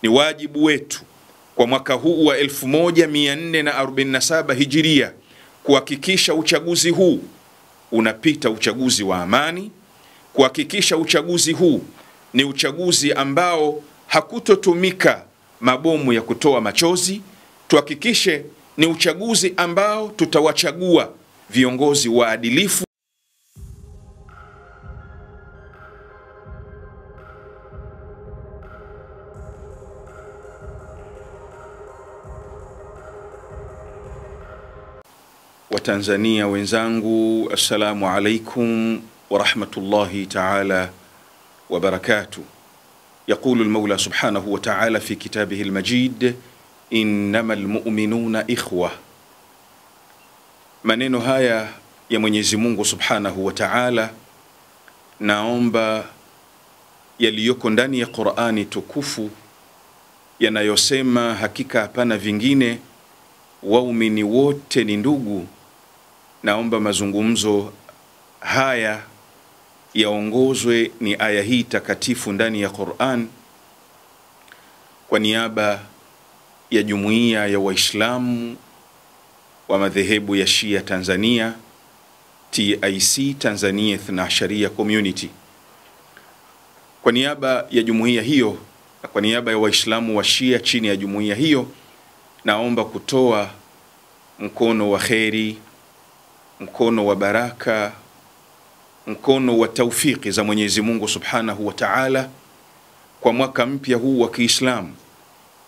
ni wajibu wetu kwa mwaka huu wa 1447 Hijiria kuhakikisha uchaguzi huu unapita uchaguzi wa amani, kuhakikisha uchaguzi huu ni uchaguzi ambao hakutotumika mabomu ya kutoa machozi, tuhakikishe ni uchaguzi ambao tutawachagua viongozi waadilifu. Watanzania wenzangu, assalamu alaikum wa rahmatullahi ta'ala wa barakatuh. يقول المولى سبحانه وتعالى في كتابه المجيد إنما المؤمنون إخوة. Maneno haya ya Mwenyezi Mungu Subhanahu wa Ta'ala naomba yaliyoko ndani ya Qur'ani tukufu yanayosema hakika hapana vingine, waumini wote ni ndugu. Naomba mazungumzo haya yaongozwe ni aya hii takatifu ndani ya Qur'an kwa niaba ya jumuiya ya Waislamu wa madhehebu ya Shia Tanzania, TIC Tanzania Ithna Sharia Community. Kwa niaba ya jumuiya hiyo, kwa niaba ya Waislamu wa Shia chini ya jumuiya hiyo, naomba kutoa mkono wa kheri, mkono wa baraka, mkono wa taufiki za Mwenyezi Mungu Subhanahu wa Ta'ala kwa mwaka mpya huu wa Kiislamu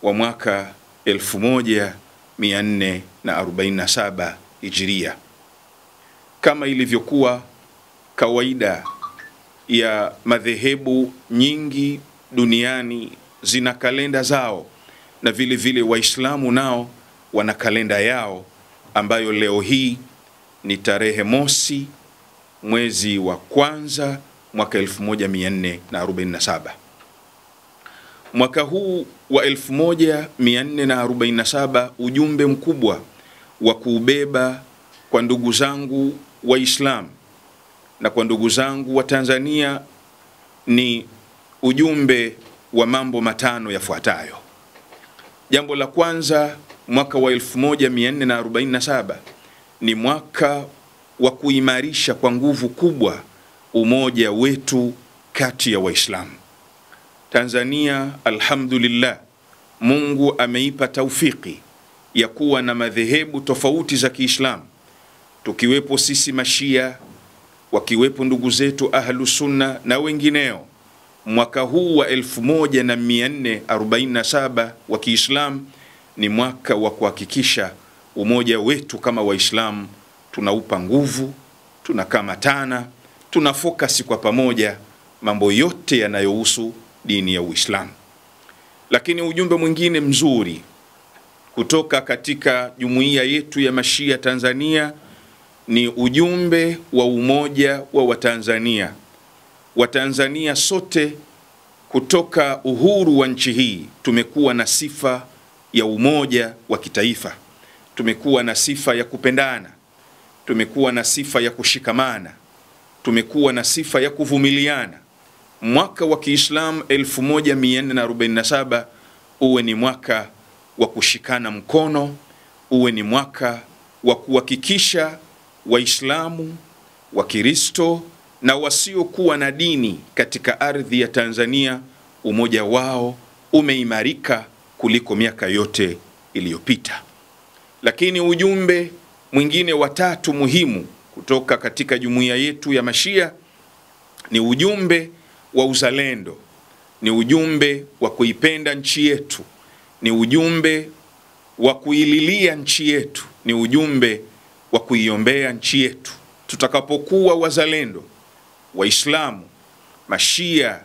wa mwaka 1447 Hijiria. Kama ilivyokuwa kawaida ya madhehebu nyingi duniani zina kalenda zao, na vile vile Waislamu nao wana kalenda yao ambayo leo hii ni tarehe mosi mwezi wa kwanza mwaka 1447. Mwaka huu wa 1447 ujumbe mkubwa wa kuubeba kwa ndugu zangu Waislamu na kwa ndugu zangu wa Tanzania ni ujumbe wa mambo matano yafuatayo. Jambo la kwanza, mwaka wa 1447 ni mwaka wa kuimarisha kwa nguvu kubwa umoja wetu kati ya Waislamu. Tanzania, alhamdulillah, Mungu ameipa taufiki ya kuwa na madhehebu tofauti za Kiislamu, tukiwepo sisi Mashia, wakiwepo ndugu zetu Ahlus Sunna na wengineo. Mwaka huu wa 1447 wa Kiislamu ni mwaka wa kuhakikisha umoja wetu kama Waislamu tunaupa nguvu, tunakamatana, tunafocus kwa pamoja mambo yote yanayohusu dini ya Uislamu. Lakini ujumbe mwingine mzuri kutoka katika jumuiya yetu ya Mashia Tanzania ni ujumbe wa umoja wa Watanzania. Watanzania sote kutoka uhuru wa nchi hii tumekuwa na sifa ya umoja wa kitaifa, tumekuwa na sifa ya kupendana, tumekuwa na sifa ya kushikamana, tumekuwa na sifa ya kuvumiliana. Mwaka wa Kiislamu 1447 uwe ni mwaka wa kushikana mkono, uwe ni mwaka wa kuhakikisha Waislamu, Wakristo na wasiokuwa na dini katika ardhi ya Tanzania umoja wao umeimarika kuliko miaka yote iliyopita. Lakini ujumbe mwingine wa tatu muhimu kutoka katika jumuiya yetu ya Mashia ni ujumbe wa uzalendo, ni ujumbe wa kuipenda nchi yetu, ni ujumbe wa kuililia nchi yetu, ni ujumbe wa kuiombea nchi yetu. Tutakapokuwa wazalendo, Waislamu, Mashia,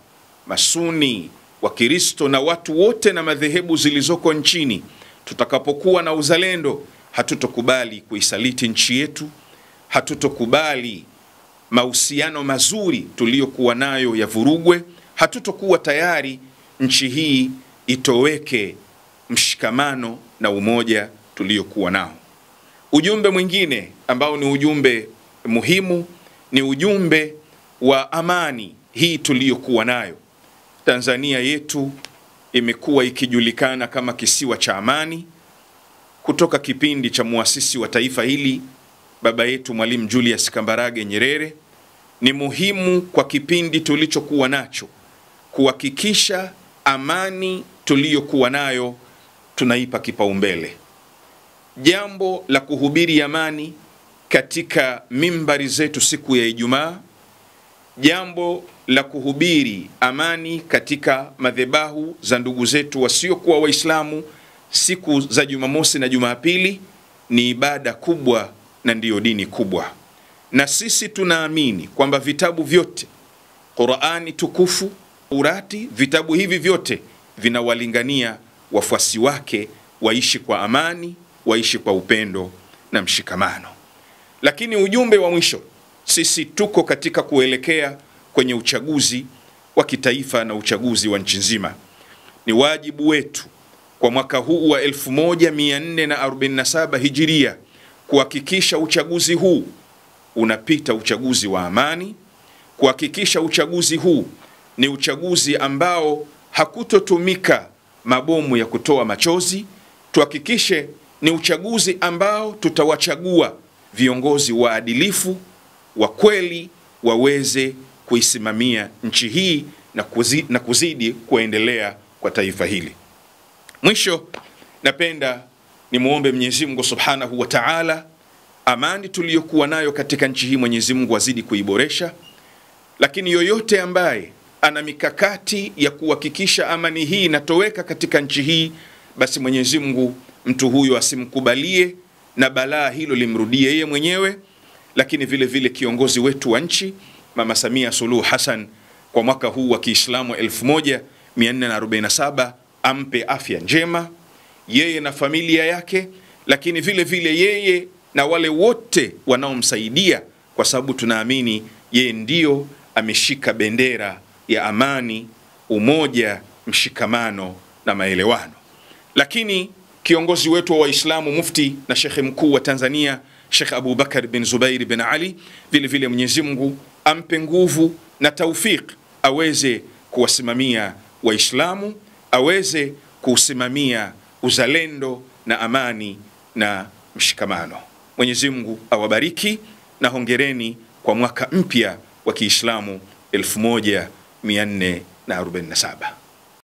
Masuni, Wakristo na watu wote na madhehebu zilizoko nchini, tutakapokuwa na uzalendo, hatutokubali kuisaliti nchi yetu, hatutokubali mahusiano mazuri tuliyokuwa nayo ya vurugwe, hatutokuwa tayari nchi hii itoweke mshikamano na umoja tuliyokuwa nao. Ujumbe mwingine ambao ni ujumbe muhimu ni ujumbe wa amani hii tuliyokuwa nayo. Tanzania yetu imekuwa ikijulikana kama kisiwa cha amani kutoka kipindi cha muasisi wa taifa hili baba yetu Mwalimu Julius Kambarage Nyerere. Ni muhimu kwa kipindi tulichokuwa nacho kuhakikisha amani tuliyokuwa nayo tunaipa kipaumbele. Jambo la kuhubiri amani katika mimbari zetu siku ya Ijumaa, jambo la kuhubiri amani katika madhebahu za ndugu zetu wasiokuwa Waislamu siku za Jumamosi na Jumapili ni ibada kubwa na ndiyo dini kubwa. Na sisi tunaamini kwamba vitabu vyote, Qur'ani tukufu, Taurati, vitabu hivi vyote vinawalingania wafuasi wake waishi kwa amani, waishi kwa upendo na mshikamano. Lakini ujumbe wa mwisho, sisi tuko katika kuelekea kwenye uchaguzi wa kitaifa na uchaguzi wa nchi nzima. Ni wajibu wetu kwa mwaka huu wa 1447 Hijiria kuhakikisha uchaguzi huu unapita uchaguzi wa amani, kuhakikisha uchaguzi huu ni uchaguzi ambao hakutotumika mabomu ya kutoa machozi, tuhakikishe ni uchaguzi ambao tutawachagua viongozi waadilifu, wa kweli, waweze kuisimamia nchi hii na kuzidi kuendelea kwa taifa hili. Mwisho, napenda nimuombe Mwenyezi Mungu Subhanahu wa Ta'ala amani tuliyokuwa nayo katika nchi hii Mwenyezi Mungu azidi kuiboresha. Lakini yoyote ambaye ana mikakati ya kuhakikisha amani hii inatoweka katika nchi hii, basi Mwenyezi Mungu mtu huyo asimkubalie na balaa hilo limrudie yeye mwenyewe. Lakini vile vile kiongozi wetu wa nchi Mama Samia Suluhu Hassan kwa mwaka huu wa Kiislamu 1447 ampe afya njema yeye na familia yake, lakini vile vile yeye na wale wote wanaomsaidia, kwa sababu tunaamini yeye ndio ameshika bendera ya amani, umoja, mshikamano na maelewano. Lakini kiongozi wetu wa Waislamu, mufti na shekhe mkuu wa Tanzania Sheikh Abubakar bin Zubair bin Ali, vile vile Mwenyezi Mungu ampe nguvu na taufik aweze kuwasimamia Waislamu, aweze kusimamia uzalendo na amani na mshikamano. Mwenyezi Mungu awabariki na hongereni kwa mwaka mpya wa Kiislamu 1447.